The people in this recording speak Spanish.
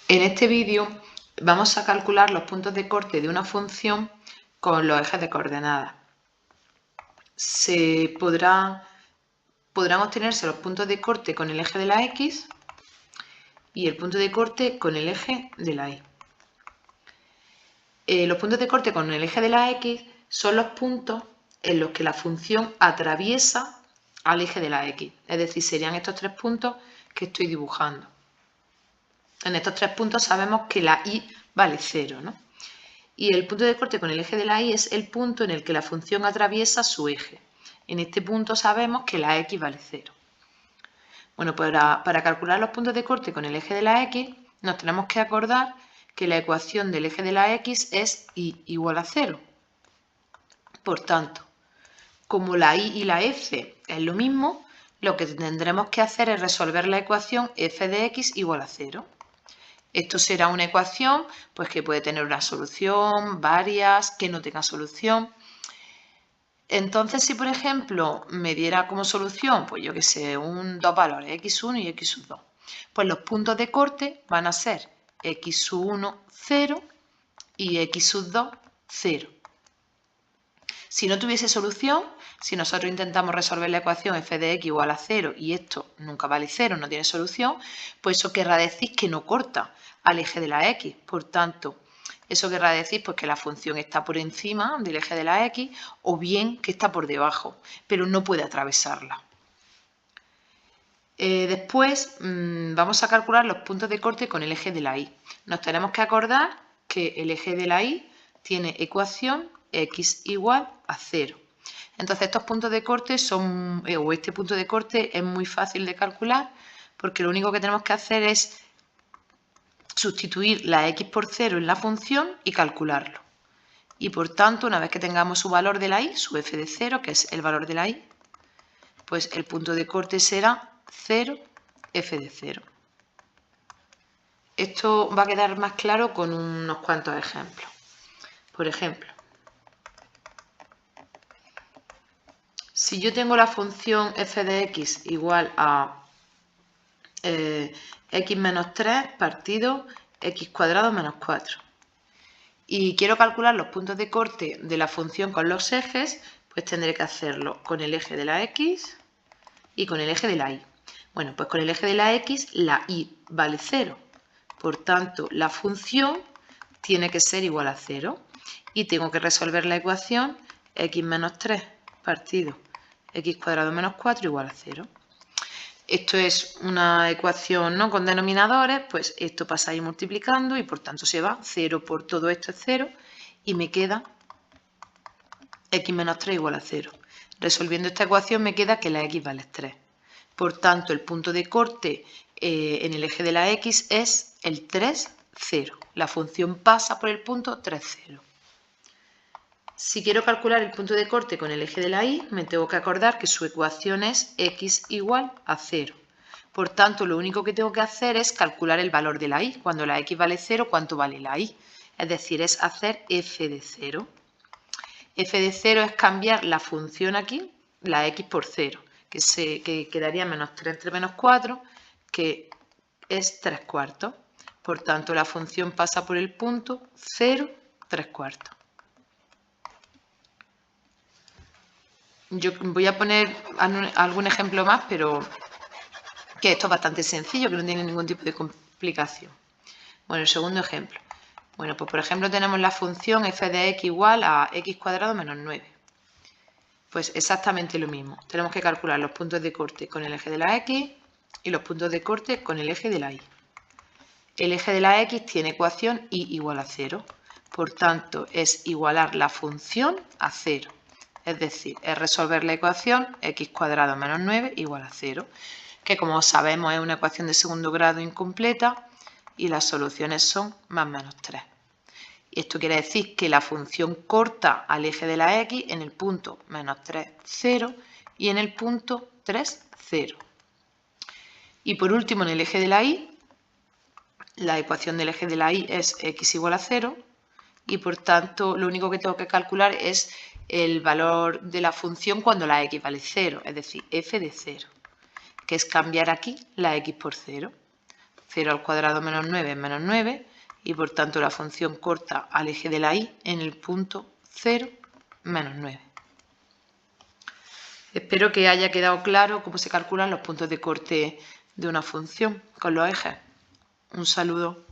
En este vídeo vamos a calcular los puntos de corte de una función con los ejes de coordenadas. Podrán obtenerse los puntos de corte con el eje de la X y el punto de corte con el eje de la Y. Los puntos de corte con el eje de la X son los puntos en los que la función atraviesa al eje de la X. Es decir, serían estos tres puntos que estoy dibujando. En estos tres puntos sabemos que la Y vale 0, ¿no? Y el punto de corte con el eje de la Y es el punto en el que la función atraviesa su eje. En este punto sabemos que la X vale 0. Bueno, para calcular los puntos de corte con el eje de la X, nos tenemos que acordar que la ecuación del eje de la X es Y igual a 0. Por tanto, como la Y y la F es lo mismo, lo que tendremos que hacer es resolver la ecuación f de x igual a 0. Esto será una ecuación pues, que puede tener una solución, varias, que no tenga solución. Entonces, si por ejemplo me diera como solución, pues yo que sé, dos valores, x1 y x2, pues los puntos de corte van a ser x1, 0 y x2, 0. Si no tuviese solución, si nosotros intentamos resolver la ecuación f de x igual a 0 y esto nunca vale 0, no tiene solución, pues eso querrá decir que no corta al eje de la x. Por tanto, eso querrá decir pues, que la función está por encima del eje de la x o bien que está por debajo, pero no puede atravesarla. Después vamos a calcular los puntos de corte con el eje de la y. Nos tenemos que acordar que el eje de la y tiene ecuación x igual a 0. Entonces estos puntos de corte este punto de corte es muy fácil de calcular porque lo único que tenemos que hacer es sustituir la x por 0 en la función y calcularlo. Y por tanto, una vez que tengamos su valor de la y, su f de 0, que es el valor de la y, pues el punto de corte será 0, f de 0. Esto va a quedar más claro con unos cuantos ejemplos. Por ejemplo, si yo tengo la función f de x igual a x menos 3 partido x cuadrado menos 4 y quiero calcular los puntos de corte de la función con los ejes, pues tendré que hacerlo con el eje de la x y con el eje de la y. Bueno, pues con el eje de la x la y vale 0. Por tanto, la función tiene que ser igual a 0 y tengo que resolver la ecuación x menos 3 partido x cuadrado menos 4 igual a 0. Esto es una ecuación no con denominadores, pues esto pasa a ir multiplicando y por tanto se va 0 por todo esto es 0 y me queda x menos 3 igual a 0. Resolviendo esta ecuación me queda que la x vale 3. Por tanto, el punto de corte en el eje de la x es el 3, 0. La función pasa por el punto 3, 0. Si quiero calcular el punto de corte con el eje de la y, me tengo que acordar que su ecuación es x igual a 0. Por tanto, lo único que tengo que hacer es calcular el valor de la y. Cuando la x vale 0, ¿cuánto vale la y? Es decir, es hacer f de 0. f de 0 es cambiar la función aquí, la x por 0, que quedaría menos 3 entre menos 4, que es 3 cuartos. Por tanto, la función pasa por el punto 0, 3 cuartos. Yo voy a poner algún ejemplo más, pero que esto es bastante sencillo, que no tiene ningún tipo de complicación. Bueno, el segundo ejemplo. Bueno, pues por ejemplo tenemos la función f de x igual a x cuadrado menos 9. Pues exactamente lo mismo. Tenemos que calcular los puntos de corte con el eje de la x y los puntos de corte con el eje de la y. El eje de la x tiene ecuación y igual a 0. Por tanto, es igualar la función a 0. Es decir, es resolver la ecuación x cuadrado menos 9 igual a 0, que como sabemos es una ecuación de segundo grado incompleta y las soluciones son más menos 3. Y esto quiere decir que la función corta al eje de la x en el punto menos 3, 0 y en el punto 3, 0. Y por último, en el eje de la y, la ecuación del eje de la y es x igual a 0 y por tanto lo único que tengo que calcular es el valor de la función cuando la x vale 0, es decir, f de 0, que es cambiar aquí la x por 0. 0 al cuadrado menos 9 es menos 9 y por tanto la función corta al eje de la y en el punto 0, menos 9. Espero que haya quedado claro cómo se calculan los puntos de corte de una función con los ejes. Un saludo.